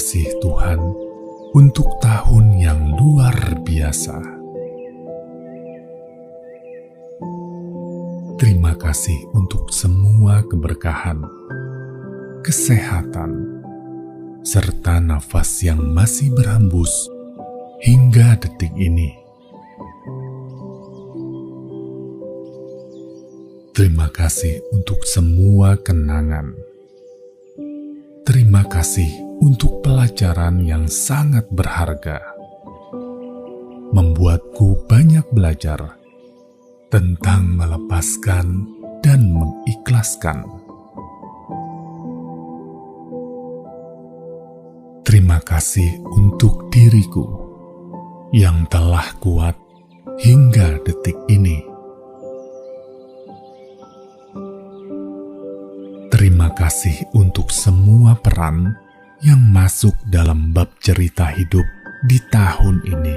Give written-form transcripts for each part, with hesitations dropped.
kasih Tuhan untuk tahun yang luar biasa. Terima kasih untuk semua keberkahan, kesehatan, serta nafas yang masih berhembus hingga detik ini. Terima kasih untuk semua kenangan. Terima kasih untuk pelajaran yang sangat berharga. Membuatku banyak belajar tentang melepaskan dan mengikhlaskan. Terima kasih untuk diriku yang telah kuat hingga detik ini. Terima kasih untuk semua peran yang masuk dalam bab cerita hidup di tahun ini.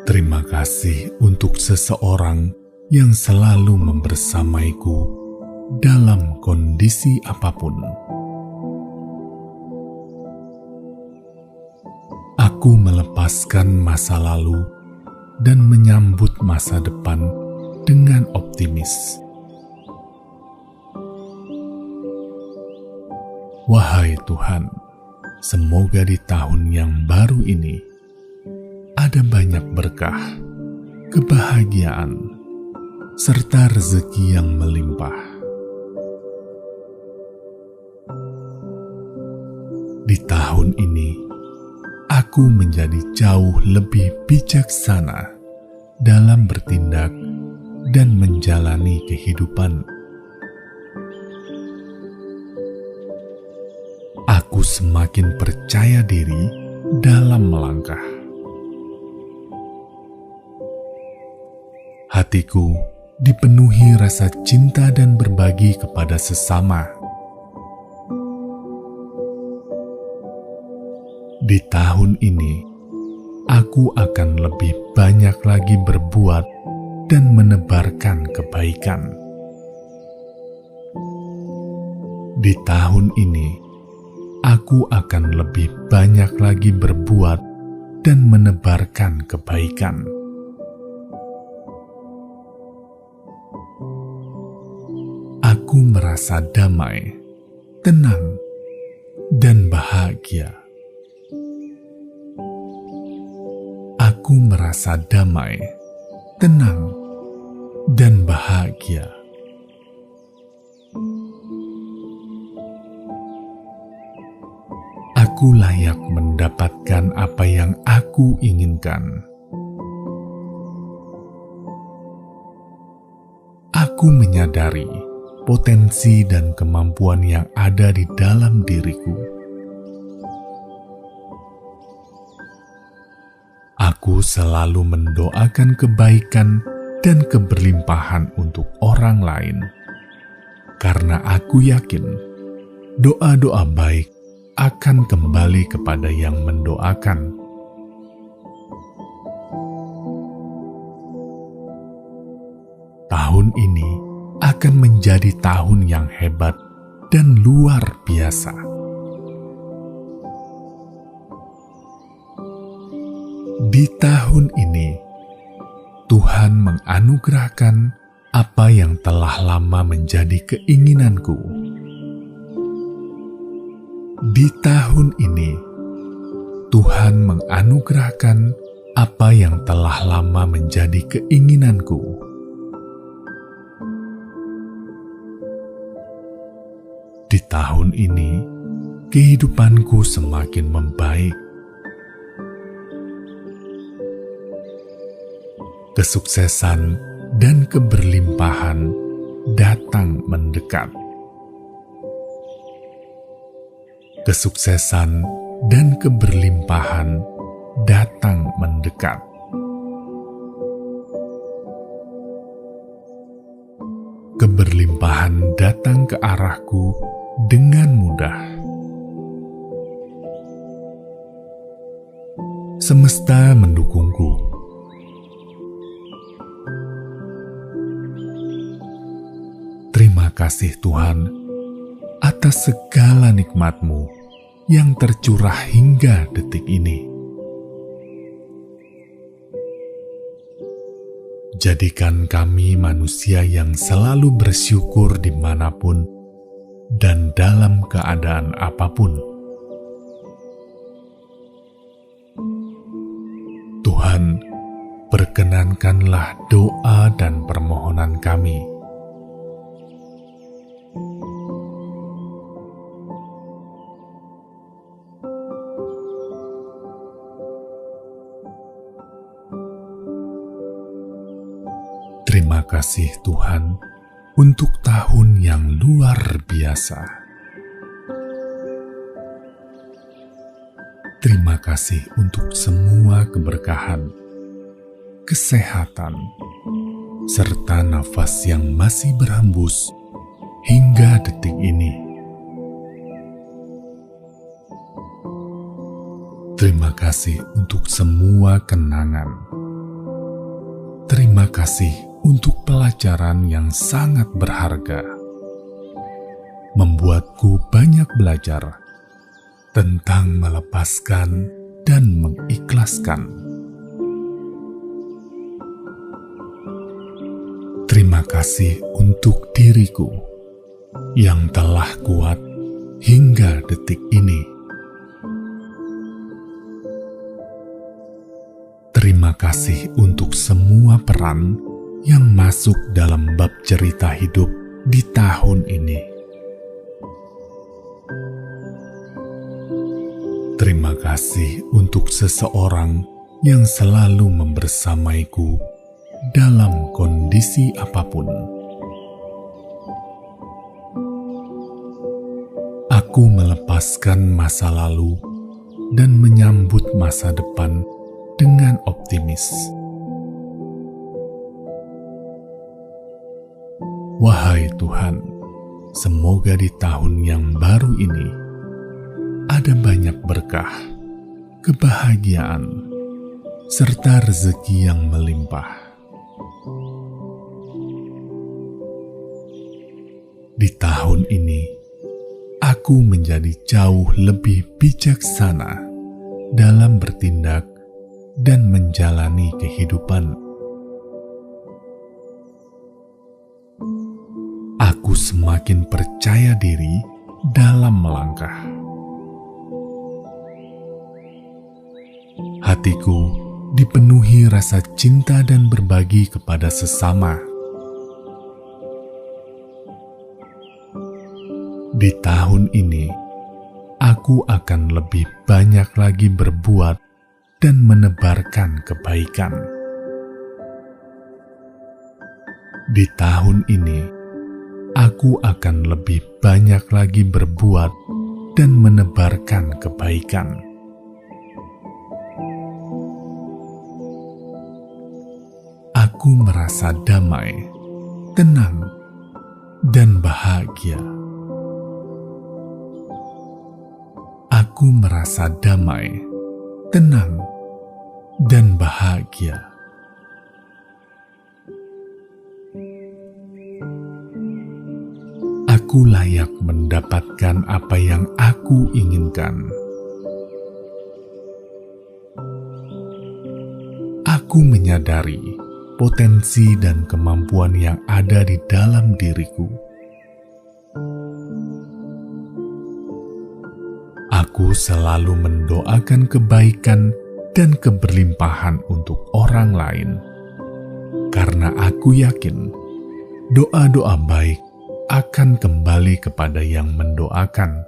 Terima kasih untuk seseorang yang selalu membersamaiku dalam kondisi apapun. Aku melepaskan masa lalu dan menyambut masa depan dengan optimis. Wahai Tuhan, semoga di tahun yang baru ini ada banyak berkah, kebahagiaan, serta rezeki yang melimpah. Di tahun ini, aku menjadi jauh lebih bijaksana dalam bertindak dan menjalani kehidupan. Aku semakin percaya diri dalam melangkah. Hatiku dipenuhi rasa cinta dan berbagi kepada sesama. Di tahun ini, aku akan lebih banyak lagi berbuat dan menebarkan kebaikan. Di tahun ini, aku akan lebih banyak lagi berbuat dan menebarkan kebaikan. Aku merasa damai, tenang, dan bahagia. Aku merasa damai, tenang, dan bahagia. Aku layak mendapatkan apa yang aku inginkan. Aku menyadari potensi dan kemampuan yang ada di dalam diriku. Aku selalu mendoakan kebaikan dan keberlimpahan untuk orang lain, karena aku yakin doa-doa baik akan kembali kepada yang mendoakan. Tahun ini akan menjadi tahun yang hebat dan luar biasa. Di tahun ini, Tuhan menganugerahkan apa yang telah lama menjadi keinginanku. Di tahun ini, Tuhan menganugerahkan apa yang telah lama menjadi keinginanku. Di tahun ini, kehidupanku semakin membaik. Kesuksesan dan keberlimpahan datang mendekat. Kesuksesan dan keberlimpahan datang mendekat. Keberlimpahan datang ke arahku dengan mudah. Semesta mendukungku. Terima kasih Tuhan atas segala nikmat-Mu yang tercurah hingga detik ini. Jadikan kami manusia yang selalu bersyukur dimanapun dan dalam keadaan apapun. Tuhan, perkenankanlah doa dan permohonan kami. Terima kasih Tuhan untuk tahun yang luar biasa. Terima kasih untuk semua keberkahan, kesehatan, serta nafas yang masih berhembus hingga detik ini. Terima kasih untuk semua kenangan. Terima kasih untuk pelajaran yang sangat berharga, membuatku banyak belajar tentang melepaskan dan mengikhlaskan. Terima kasih untuk diriku yang telah kuat hingga detik ini. Terima kasih untuk semua peran yang masuk dalam bab cerita hidup di tahun ini. Terima kasih untuk seseorang yang selalu membersamaiku dalam kondisi apapun. Aku melepaskan masa lalu dan menyambut masa depan dengan optimis. Wahai Tuhan, semoga di tahun yang baru ini ada banyak berkah, kebahagiaan, serta rezeki yang melimpah. Di tahun ini, aku menjadi jauh lebih bijaksana dalam bertindak dan menjalani kehidupan. Aku semakin percaya diri dalam melangkah. Hatiku dipenuhi rasa cinta dan berbagi kepada sesama. Di tahun ini, aku akan lebih banyak lagi berbuat dan menebarkan kebaikan. Di tahun ini, aku akan lebih banyak lagi berbuat dan menebarkan kebaikan. Aku merasa damai, tenang, dan bahagia. Aku merasa damai, tenang, dan bahagia. Aku layak mendapatkan apa yang aku inginkan. Aku menyadari potensi dan kemampuan yang ada di dalam diriku. Aku selalu mendoakan kebaikan dan keberlimpahan untuk orang lain, karena aku yakin doa-doa baik akan kembali kepada yang mendoakan.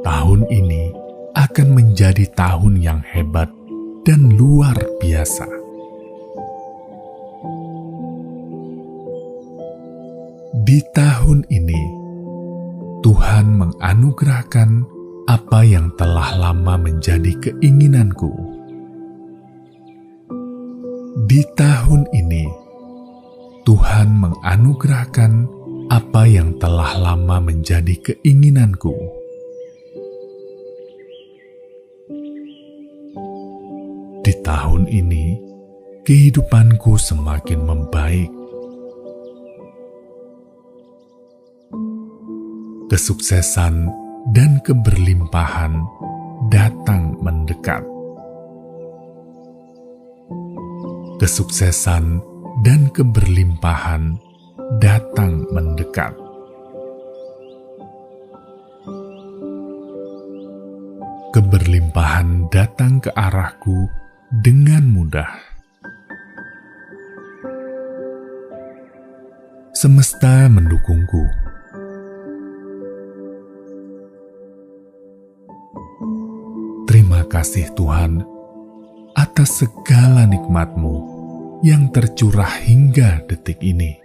Tahun ini akan menjadi tahun yang hebat dan luar biasa. Di tahun ini, Tuhan menganugerahkan apa yang telah lama menjadi keinginanku. Di tahun ini, Tuhan menganugerahkan apa yang telah lama menjadi keinginanku. Di tahun ini, kehidupanku semakin membaik Kesuksesan dan keberlimpahan datang mendekat. Kesuksesan dan keberlimpahan datang mendekat. Keberlimpahan datang ke arahku dengan mudah. Semesta mendukungku. Terima kasih Tuhan atas segala nikmat-Mu yang tercurah hingga detik ini.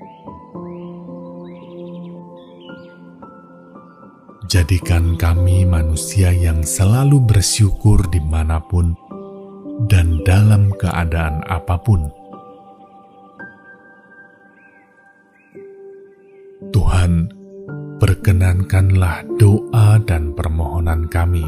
Jadikan kami manusia yang selalu bersyukur dimanapun dan dalam keadaan apapun. Tuhan, perkenankanlah doa dan permohonan kami.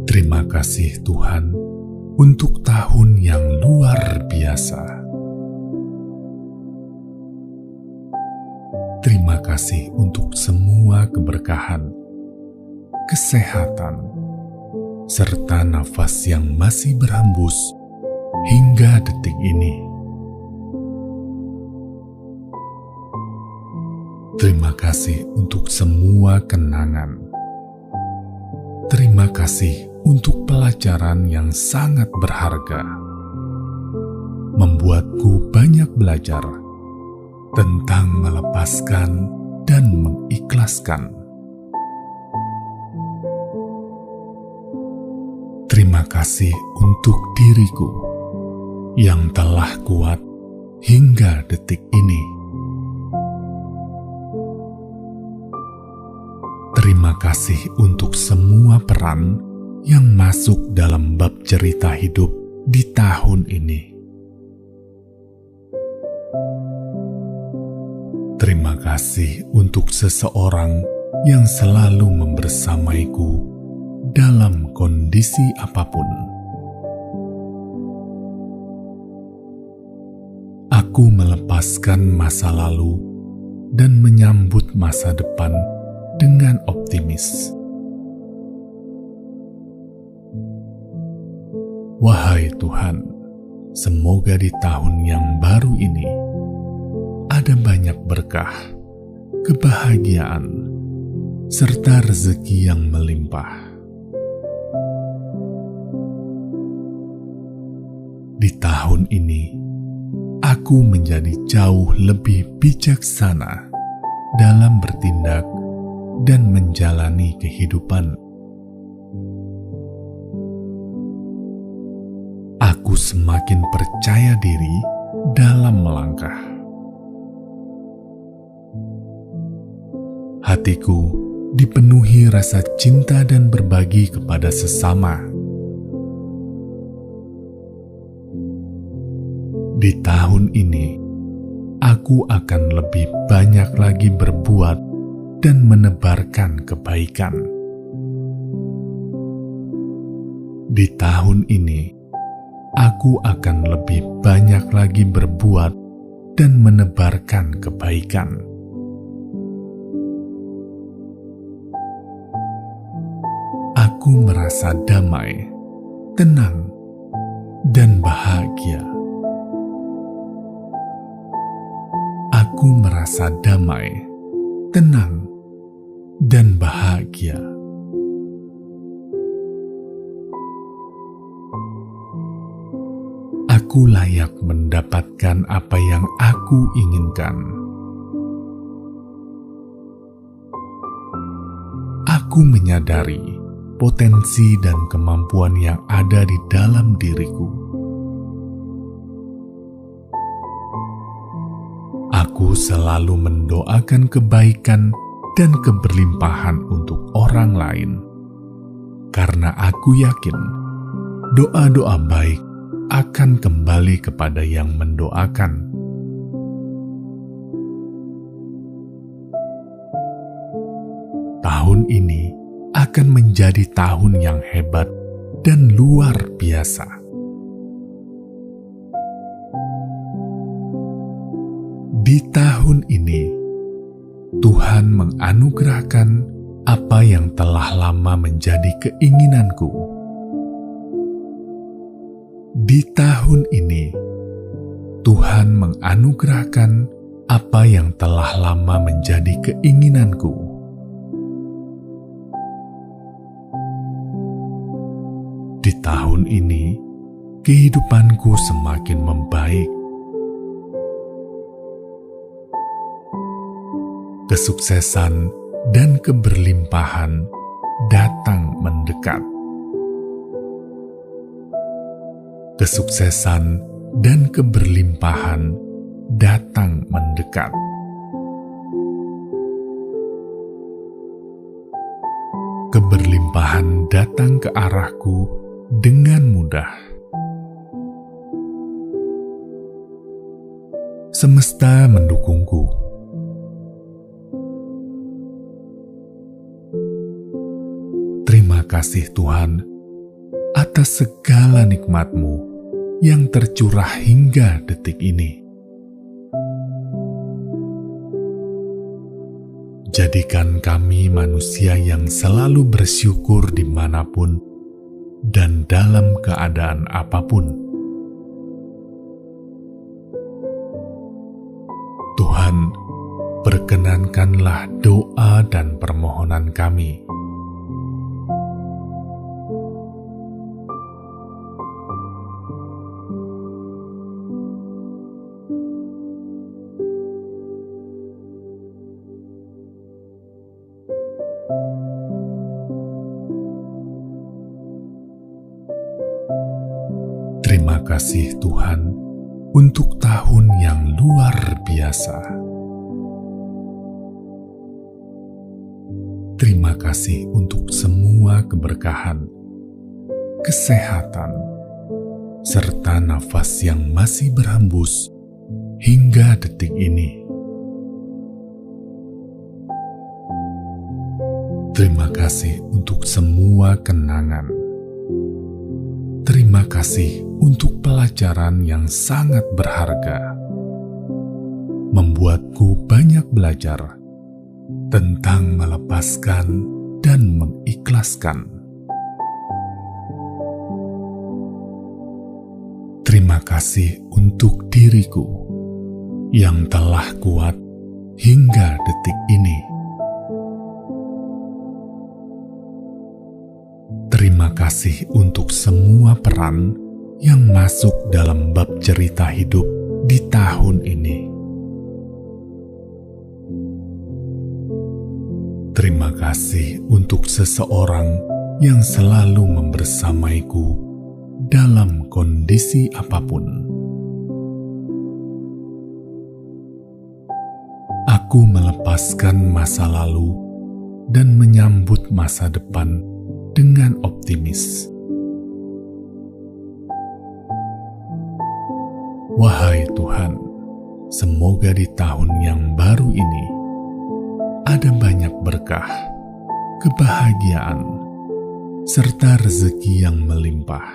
Terima kasih Tuhan untuk tahun yang luar biasa. Terima kasih untuk semua keberkahan, kesehatan, serta nafas yang masih berhembus hingga detik ini. Terima kasih untuk semua kenangan. Terima kasih untuk pelajaran yang sangat berharga, membuatku banyak belajar tentang melepaskan dan mengikhlaskan. Terima kasih untuk diriku yang telah kuat hingga detik ini. Terima kasih untuk semua peran yang masuk dalam bab cerita hidup di tahun ini. Terima kasih untuk seseorang yang selalu membersamaiku dalam kondisi apapun. Aku melepaskan masa lalu dan menyambut masa depan dengan optimis. Wahai Tuhan, semoga di tahun yang baru ini ada banyak berkah, kebahagiaan, serta rezeki yang melimpah. Di tahun ini, aku menjadi jauh lebih bijaksana dalam bertindak dan menjalani kehidupan. Aku semakin percaya diri dalam melangkah. Hatiku dipenuhi rasa cinta dan berbagi kepada sesama. Di tahun ini, aku akan lebih banyak lagi berbuat dan menebarkan kebaikan. Di tahun ini, aku akan lebih banyak lagi berbuat dan menebarkan kebaikan. Aku merasa damai, tenang, dan bahagia. Aku merasa damai, tenang, dan bahagia. Aku layak mendapatkan apa yang aku inginkan. aku menyadari potensi dan kemampuan yang ada di dalam diriku. Aku selalu mendoakan kebaikan dan keberlimpahan untuk orang lain, karena aku yakin doa-doa baik akan kembali kepada yang mendoakan. Tahun ini akan menjadi tahun yang hebat dan luar biasa. Di tahun ini, Tuhan menganugerahkan apa yang telah lama menjadi keinginanku. Di tahun ini, Tuhan menganugerahkan apa yang telah lama menjadi keinginanku. Di tahun ini, kehidupanku semakin membaik. Kesuksesan dan keberlimpahan datang mendekat. Kesuksesan dan keberlimpahan datang mendekat. Keberlimpahan datang ke arahku dengan mudah. Semesta mendukungku. Terima kasih Tuhan atas segala nikmat-Mu yang tercurah hingga detik ini. Jadikan kami manusia yang selalu bersyukur dimanapun dan dalam keadaan apapun. Tuhan, perkenankanlah doa dan permohonan kami. Terima kasih Tuhan untuk tahun yang luar biasa. Terima kasih untuk semua keberkahan, kesehatan, serta nafas yang masih berhembus hingga detik ini. Terima kasih untuk semua kenangan. Terima kasih untuk pelajaran yang sangat berharga. Membuatku banyak belajar tentang melepaskan dan mengikhlaskan. Terima kasih untuk diriku yang telah kuat hingga detik ini. Terima kasih untuk semua peran yang masuk dalam bab cerita hidup di tahun ini. Terima kasih untuk seseorang yang selalu membersamaiku dalam kondisi apapun. Aku melepaskan masa lalu dan menyambut masa depan dengan optimis. Wahai Tuhan, semoga di tahun yang baru ini ada banyak berkah, kebahagiaan, serta rezeki yang melimpah.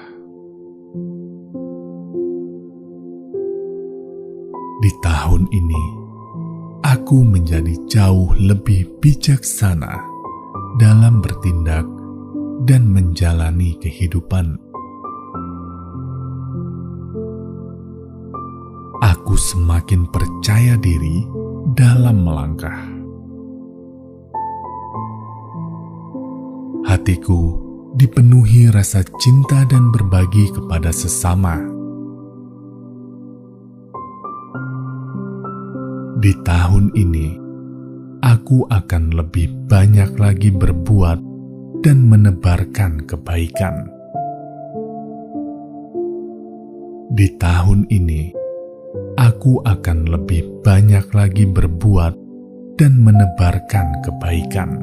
Di tahun ini, aku menjadi jauh lebih bijaksana dalam bertindak dan menjalani kehidupan. Aku semakin percaya diri dalam melangkah. Hatiku dipenuhi rasa cinta dan berbagi kepada sesama. Di tahun ini, aku aku akan lebih banyak lagi berbuat dan menebarkan kebaikan. Di tahun ini, aku akan lebih banyak lagi berbuat dan menebarkan kebaikan.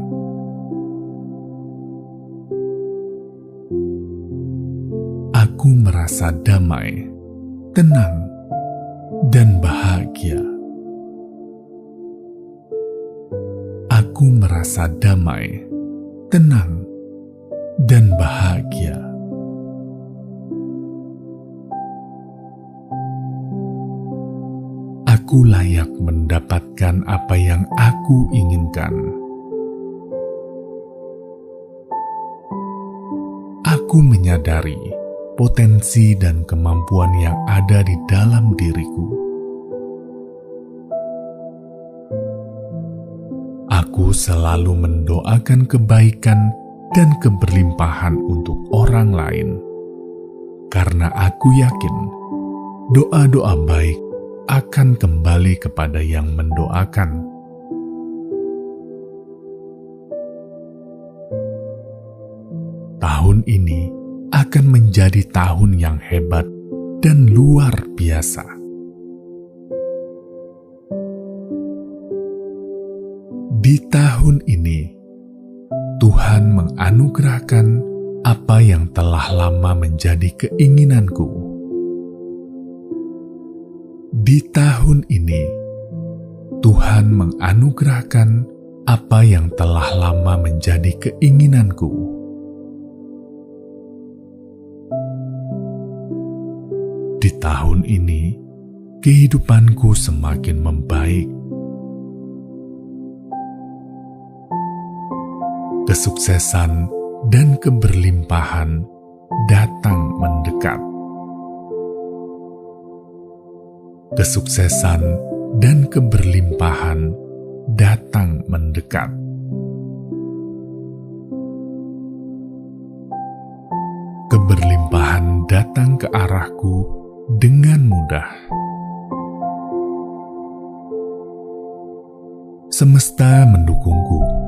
Aku merasa damai, tenang, dan bahagia. Aku merasa damai, tenang, dan bahagia. Aku layak mendapatkan apa yang aku inginkan. Aku menyadari potensi dan kemampuan yang ada di dalam diriku. Aku selalu mendoakan kebaikan dan keberlimpahan untuk orang lain, karena aku yakin doa-doa baik akan kembali kepada yang mendoakan. Tahun ini akan menjadi tahun yang hebat dan luar biasa. Di tahun ini, Tuhan menganugerahkan apa yang telah lama menjadi keinginanku. Di tahun ini, Tuhan menganugerahkan apa yang telah lama menjadi keinginanku. Di tahun ini, kehidupanku semakin membaik. Kesuksesan dan keberlimpahan datang mendekat. Kesuksesan dan keberlimpahan datang mendekat. Keberlimpahan datang ke arahku dengan mudah. Semesta mendukungku.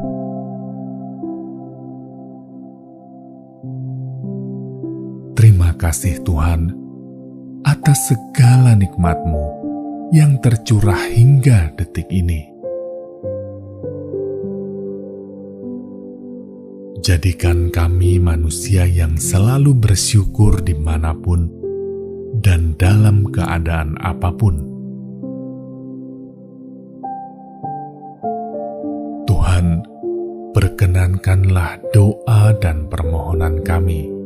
Terima kasih Tuhan atas segala nikmat-Mu yang tercurah hingga detik ini. Jadikan kami manusia yang selalu bersyukur dimanapun dan dalam keadaan apapun. Tuhan, perkenankanlah doa dan permohonan kami.